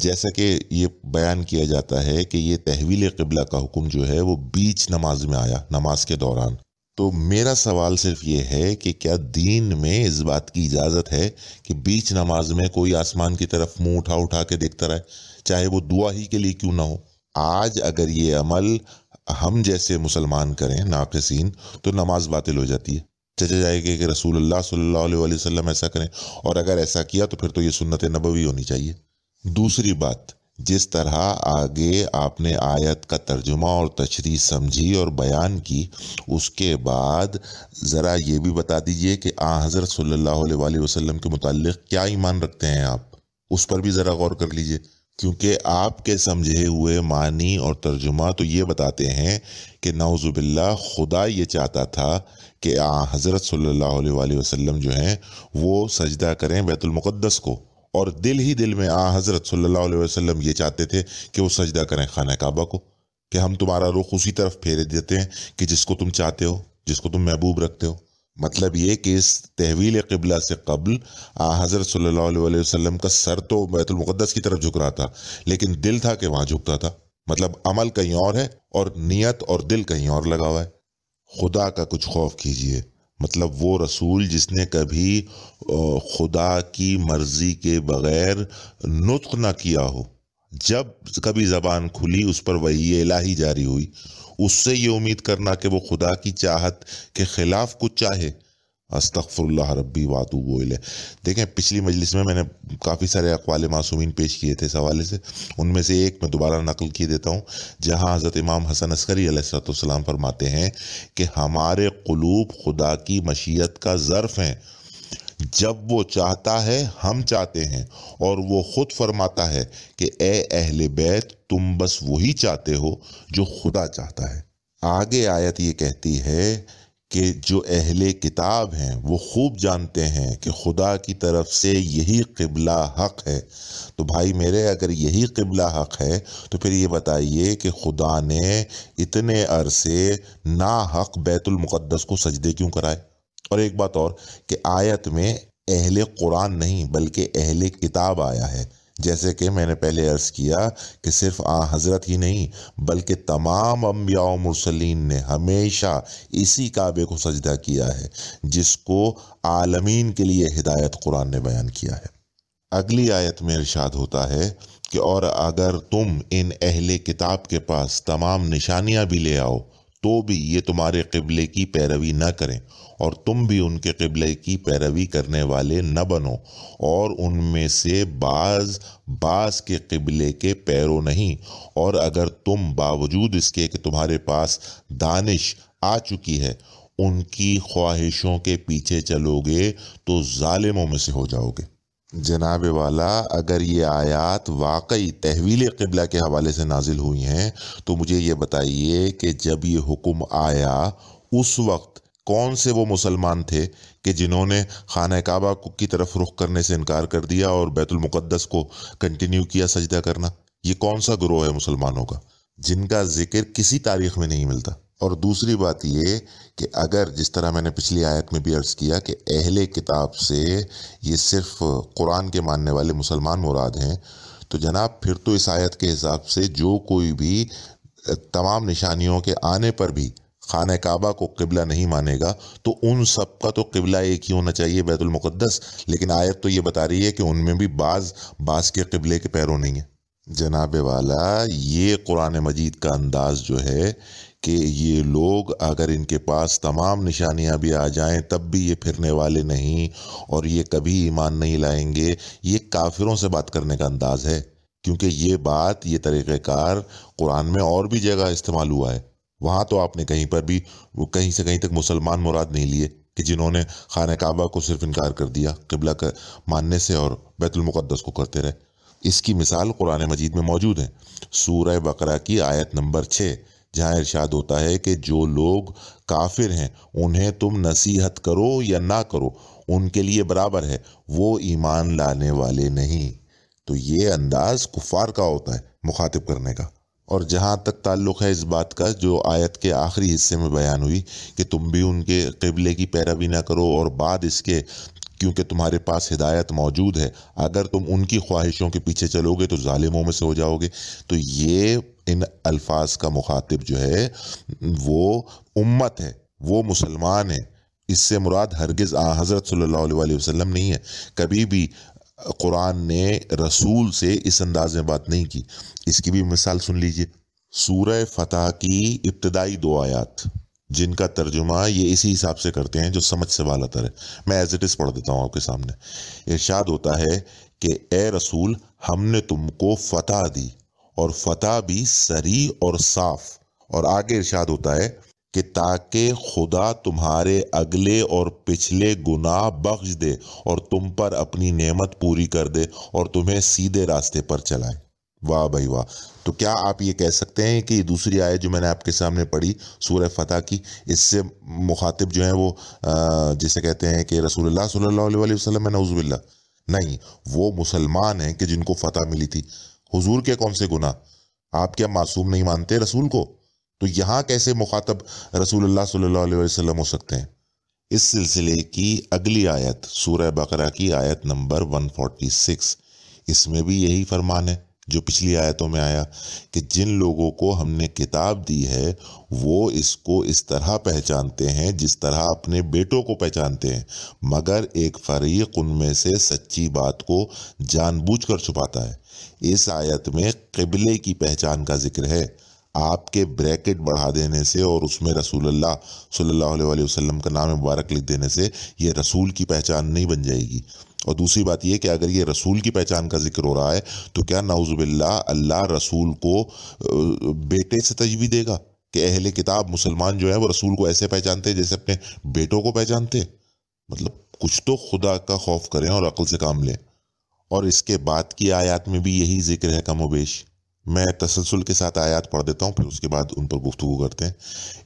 جیسا کہ یہ بیان کیا جاتا ہے کہ یہ تحویل قبلہ کا حکم جو ہے وہ بیچ نماز میں آیا، نماز کے دوران، تو میرا سوال صرف یہ ہے کہ کیا دین میں اس بات کی اجازت ہے کہ بیچ نماز میں کوئی آسمان کی طرف منہ اٹھا اٹھا کے دیکھتا رہے، چاہے وہ دعا ہی کے لیے کیوں نہ ہو؟ آج اگر یہ عمل ہم جیسے مسلمان کریں ناقصین تو نماز باطل ہو جاتی ہے، چچا جائے گا کہ رسول اللہ صلی اللہ علیہ وآلہ وسلم ایسا کریں، اور اگر ایسا کیا تو پھر تو یہ سنت نبوی ہونی چاہیے۔ دوسری بات، جس طرح آگے آپ نے آیت کا ترجمہ اور تشریح سمجھی اور بیان کی، اس کے بعد ذرا یہ بھی بتا دیجئے کہ حضرت صلی اللہ علیہ وآلہ وسلم کے متعلق کیا ایمان رکھتے ہیں آپ، اس پر بھی ذرا غور کر لیجئے، کیونکہ آپ کے سمجھے ہوئے معنی اور ترجمہ تو یہ بتاتے ہیں کہ نعوذ باللہ خدا یہ چاہتا تھا کہ حضرت صلی اللہ علیہ وآلہ وسلم جو ہیں وہ سجدہ کریں بیت المقدس کو، اور دل ہی دل میں حضرت صلی اللہ علیہ وسلم یہ چاہتے تھے کہ وہ سجدہ کریں خانہ کعبہ کو، کہ ہم تمہارا رخ اسی طرف پھیرے دیتے ہیں کہ جس کو تم چاہتے ہو، جس کو تم محبوب رکھتے ہو۔ مطلب یہ کہ اس تحویل قبلہ سے قبل حضرت صلی اللہ علیہ وسلم کا سر تو بیت المقدس کی طرف جھک رہا تھا، لیکن دل تھا کہ وہاں جھکتا تھا، مطلب عمل کہیں اور ہے اور نیت اور دل کہیں اور لگا ہوا ہے۔ خدا کا کچھ خوف کیجئے، مطلب وہ رسول جس نے کبھی خدا کی مرضی کے بغیر نطق نہ کیا ہو، جب کبھی زبان کھلی اس پر وحی الہی جاری ہوئی، اس سے یہ امید کرنا کہ وہ خدا کی چاہت کے خلاف کچھ چاہے، استغفر اللہ ربی واتوب الیہ۔ دیکھیں، پچھلی مجلس میں نے کافی سارے اقوال معصومین پیش کیے تھے اس حوالے سے، ان میں سے ایک میں دوبارہ نقل کیے دیتا ہوں، جہاں حضرت امام حسن عسکری علیہ السلام فرماتے ہیں کہ ہمارے قلوب خدا کی مشیت کا ظرف ہیں، جب وہ چاہتا ہے ہم چاہتے ہیں، اور وہ خود فرماتا ہے کہ اے اہل بیت، تم بس وہی چاہتے ہو جو خدا چاہتا ہے۔ آگے آیت یہ کہتی ہے کہ جو اہل کتاب ہیں وہ خوب جانتے ہیں کہ خدا کی طرف سے یہی قبلہ حق ہے۔ تو بھائی میرے، اگر یہی قبلہ حق ہے تو پھر یہ بتائیے کہ خدا نے اتنے عرصے ناحق بیت المقدس کو سجدے کیوں کرائے؟ اور ایک بات اور کہ آیت میں اہل قرآن نہیں بلکہ اہل کتاب آیا ہے، جیسے کہ میں نے پہلے عرض کیا کہ صرف حضرت ہی نہیں بلکہ تمام انبیاء و مرسلین نے ہمیشہ اسی کعبے کو سجدہ کیا ہے جس کو عالمین کے لیے ہدایت قرآن نے بیان کیا ہے۔ اگلی آیت میں ارشاد ہوتا ہے کہ اور اگر تم ان اہل کتاب کے پاس تمام نشانیاں بھی لے آؤ تو بھی یہ تمہارے قبلے کی پیروی نہ کریں، اور تم بھی ان کے قبلے کی پیروی کرنے والے نہ بنو، اور ان میں سے بعض کے قبلے کے پیرو نہیں، اور اگر تم باوجود اس کے کہ تمہارے پاس دانش آ چکی ہے ان کی خواہشوں کے پیچھے چلو گے تو ظالموں میں سے ہو جاؤ گے۔ جناب والا، اگر یہ آیات واقعی تحویل قبلہ کے حوالے سے نازل ہوئی ہیں تو مجھے یہ بتائیے کہ جب یہ حکم آیا اس وقت کون سے وہ مسلمان تھے کہ جنہوں نے خانہ کعبہ کی طرف رخ کرنے سے انکار کر دیا اور بیت المقدس کو کنٹینیو کیا سجدہ کرنا؟ یہ کون سا گروہ ہے مسلمانوں کا جن کا ذکر کسی تاریخ میں نہیں ملتا؟ اور دوسری بات یہ کہ اگر جس طرح میں نے پچھلی آیت میں بھی عرض کیا کہ اہل کتاب سے یہ صرف قرآن کے ماننے والے مسلمان مراد ہیں، تو جناب پھر تو اس آیت کے حساب سے جو کوئی بھی تمام نشانیوں کے آنے پر بھی خانہ کعبہ کو قبلہ نہیں مانے گا تو ان سب کا تو قبلہ ایک ہی ہونا چاہیے، بیت المقدس۔ لیکن آیت تو یہ بتا رہی ہے کہ ان میں بھی بعض کے قبلے کے پیرو نہیں ہیں۔ جناب والا، یہ قرآن مجید کا انداز جو ہے کہ یہ لوگ اگر ان کے پاس تمام نشانیاں بھی آ جائیں تب بھی یہ پھرنے والے نہیں اور یہ کبھی ایمان نہیں لائیں گے، یہ کافروں سے بات کرنے کا انداز ہے، کیونکہ یہ طریقہ کار قرآن میں اور بھی جگہ استعمال ہوا ہے۔ وہاں تو آپ نے کہیں پر بھی کہیں سے کہیں تک مسلمان مراد نہیں لیے کہ جنہوں نے خانہ کعبہ کو صرف انکار کر دیا قبلہ کا ماننے سے اور بیت المقدس کو کرتے رہے۔ اس کی مثال قرآن مجید میں موجود ہے، سورہ بقرہ کی آیت نمبر 6، جہاں ارشاد ہوتا ہے کہ جو لوگ کافر ہیں انہیں تم نصیحت کرو یا نہ کرو ان کے لیے برابر ہے، وہ ایمان لانے والے نہیں۔ تو یہ انداز کفار کا ہوتا ہے مخاطب کرنے کا۔ اور جہاں تک تعلق ہے اس بات کا جو آیت کے آخری حصے میں بیان ہوئی کہ تم بھی ان کے قبلے کی پیروی نہ کرو، اور بعد اس کے کیونکہ تمہارے پاس ہدایت موجود ہے، اگر تم ان کی خواہشوں کے پیچھے چلو گے تو ظالموں میں سے ہو جاؤ گے، تو یہ ان الفاظ کا مخاطب جو ہے وہ امت ہے، وہ مسلمان ہے۔ اس سے مراد ہرگز حضرت صلی اللہ علیہ وسلم نہیں ہے۔ کبھی بھی قرآن نے رسول سے اس انداز میں بات نہیں کی۔ اس کی بھی مثال سن لیجئے، سورہ فتح کی ابتدائی 2 آیات جن کا ترجمہ یہ اسی حساب سے کرتے ہیں جو سمجھ سے بالا تر ہے۔ میں ایز اٹ از پڑھ دیتا ہوں آپ کے سامنے۔ ارشاد ہوتا ہے کہ اے رسول، ہم نے تم کو فتح دی، اور فتح بھی صریح اور صاف۔ اور آگے ارشاد ہوتا ہے کہ تاکہ خدا تمہارے اگلے اور پچھلے گناہ بخش دے اور تم پر اپنی نعمت پوری کر دے اور تمہیں سیدھے راستے پر چلائے۔ واہ بھائی واہ! تو کیا آپ یہ کہہ سکتے ہیں کہ دوسری آیت جو میں نے آپ کے سامنے پڑھی سورہ فتح کی، اس سے مخاطب جو ہیں وہ جسے کہتے ہیں کہ رسول اللہ صلی اللہ علیہ وسلم ہے؟ نعوذ باللہ! نہیں، وہ مسلمان ہیں کہ جن کو فتح ملی تھی۔ حضور کے کون سے گناہ؟ آپ کیا معصوم نہیں مانتے رسول کو؟ تو یہاں کیسے مخاطب رسول اللہ صلی اللہ علیہ وسلم ہو سکتے ہیں؟ اس سلسلے کی اگلی آیت سورہ بقرہ کی آیت نمبر 146، اس میں بھی یہی فرمان ہے جو پچھلی آیتوں میں آیا کہ جن لوگوں کو ہم نے کتاب دی ہے وہ اس کو اس طرح پہچانتے ہیں جس طرح اپنے بیٹوں کو پہچانتے ہیں، مگر ایک فریق ان میں سے سچی بات کو جان بوجھ کر چھپاتا ہے۔ اس آیت میں قبلے کی پہچان کا ذکر ہے۔ آپ کے بریکٹ بڑھا دینے سے اور اس میں رسول اللہ صلی اللہ علیہ وسلم کا نام مبارک لکھ دینے سے یہ رسول کی پہچان نہیں بن جائے گی۔ اور دوسری بات یہ کہ اگر یہ رسول کی پہچان کا ذکر ہو رہا ہے تو کیا نعوذ باللہ اللہ رسول کو بیٹے سے تجویز دے گا کہ اہل کتاب مسلمان جو ہے وہ رسول کو ایسے پہچانتے جیسے اپنے بیٹوں کو پہچانتے؟ مطلب کچھ تو خدا کا خوف کریں اور عقل سے کام لیں۔ اور اس کے بعد کی آیات میں بھی یہی ذکر ہے کم و بیش۔ میں تسلسل کے ساتھ آیات پڑھ دیتا ہوں، پھر اس کے بعد ان پر گفتگو کرتے ہیں۔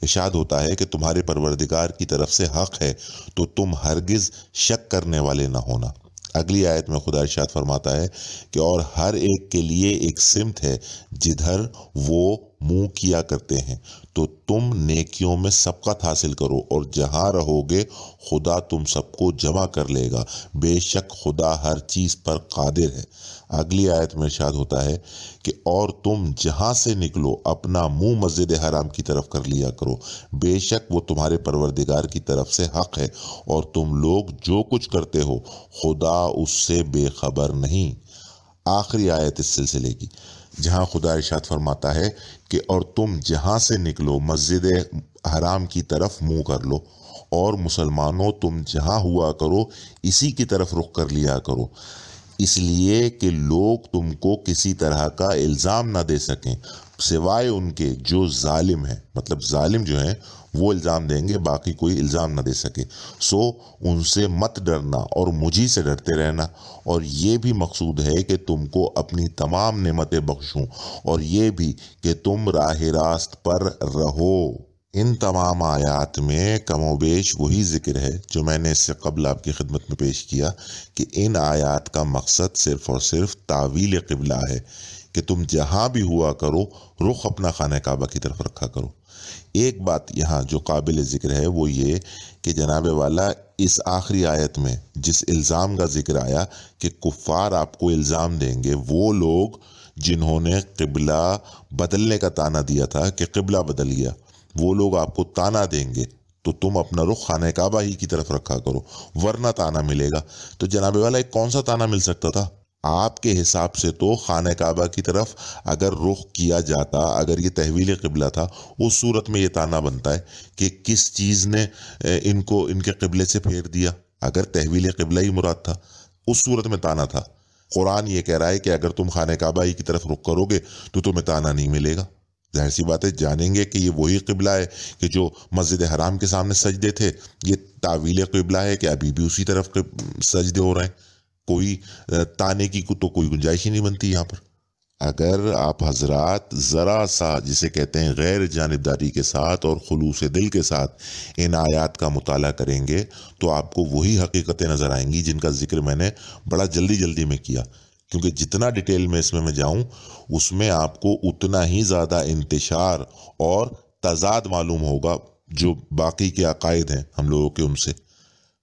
ارشاد ہوتا ہے کہ تمہارے پروردگار کی طرف سے حق ہے تو تم ہرگز شک کرنے والے نہ ہونا۔ اگلی آیت میں خدا ارشاد فرماتا ہے کہ اور ہر ایک کے لیے ایک سمت ہے جدھر وہ منہ کیا کرتے ہیں، تو تم نیکیوں میں سبقت حاصل کرو، اور جہاں رہو گے خدا تم سب کو جمع کر لے گا، بے شک خدا ہر چیز پر قادر ہے۔ اگلی آیت میں ارشاد ہوتا ہے کہ اور تم جہاں سے نکلو اپنا منہ مسجد حرام کی طرف کر لیا کرو، بے شک وہ تمہارے پروردگار کی طرف سے حق ہے، اور تم لوگ جو کچھ کرتے ہو خدا اس سے بے خبر نہیں۔ آخری آیت اس سلسلے کی جہاں خدا ارشاد فرماتا ہے کہ اور تم جہاں سے نکلو مسجد حرام کی طرف منہ کر لو، اور مسلمانوں تم جہاں ہوا کرو اسی کی طرف رخ کر لیا کرو، اس لیے کہ لوگ تم کو کسی طرح کا الزام نہ دے سکیں سوائے ان کے جو ظالم ہیں۔ مطلب ظالم جو ہیں وہ الزام دیں گے، باقی کوئی الزام نہ دے سکے۔ سو ان سے مت ڈرنا اور مجھی سے ڈرتے رہنا، اور یہ بھی مقصود ہے کہ تم کو اپنی تمام نعمتیں بخشوں، اور یہ بھی کہ تم راہ راست پر رہو۔ ان تمام آیات میں کم و بیش وہی ذکر ہے جو میں نے اس سے قبل آپ کی خدمت میں پیش کیا، کہ ان آیات کا مقصد صرف اور صرف تعویل قبلہ ہے، کہ تم جہاں بھی ہوا کرو رخ اپنا خانہ کعبہ کی طرف رکھا کرو۔ ایک بات یہاں جو قابل ذکر ہے وہ یہ کہ جناب والا اس آخری آیت میں جس الزام کا ذکر آیا کہ کفار آپ کو الزام دیں گے، وہ لوگ جنہوں نے قبلہ بدلنے کا تانا دیا تھا کہ قبلہ بدل گیا، وہ لوگ آپ کو تانا دیں گے تو تم اپنا رخ خانہ کعبہ ہی کی طرف رکھا کرو، ورنہ تانا ملے گا۔ تو جناب والا ایک کون سا تانا مل سکتا تھا؟ آپ کے حساب سے تو خانہ کعبہ کی طرف اگر رخ کیا جاتا، اگر یہ تحویل قبلہ تھا، اس صورت میں یہ تانا بنتا ہے کہ کس چیز نے ان کو ان کے قبلے سے پھیر دیا۔ اگر تحویل قبلہ ہی مراد تھا اس صورت میں تانا تھا۔ قرآن یہ کہہ رہا ہے کہ اگر تم خانہ کعبہ ہی کی طرف رخ کرو گے تو تمہیں تانا نہیں ملے گا۔ ظاہر سی بات ہے جانیں گے کہ یہ وہی قبلہ ہے کہ جو مسجد حرام کے سامنے سجدے تھے، یہ تعویل قبلہ ہے کہ ابھی بھی اسی طرف سجدے ہو رہے ہیں۔ کوئی تانے کی تو کوئی گنجائش ہی نہیں بنتی یہاں پر۔ اگر آپ حضرات ذرا سا جسے کہتے ہیں غیر جانبداری کے ساتھ اور خلوص دل کے ساتھ ان آیات کا مطالعہ کریں گے تو آپ کو وہی حقیقتیں نظر آئیں گی جن کا ذکر میں نے بڑا جلدی میں کیا، کیونکہ جتنا ڈیٹیل میں اس میں جاؤں اس میں آپ کو اتنا ہی زیادہ انتشار اور تضاد معلوم ہوگا جو باقی کے عقائد ہیں ہم لوگوں کے ان سے۔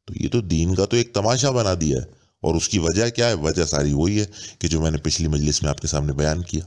تو یہ تو دین کا تو ایک تماشا بنا دیا ہے، اور اس کی وجہ کیا ہے؟ وجہ ساری وہی ہے کہ جو میں نے پچھلی مجلس میں آپ کے سامنے بیان کیا۔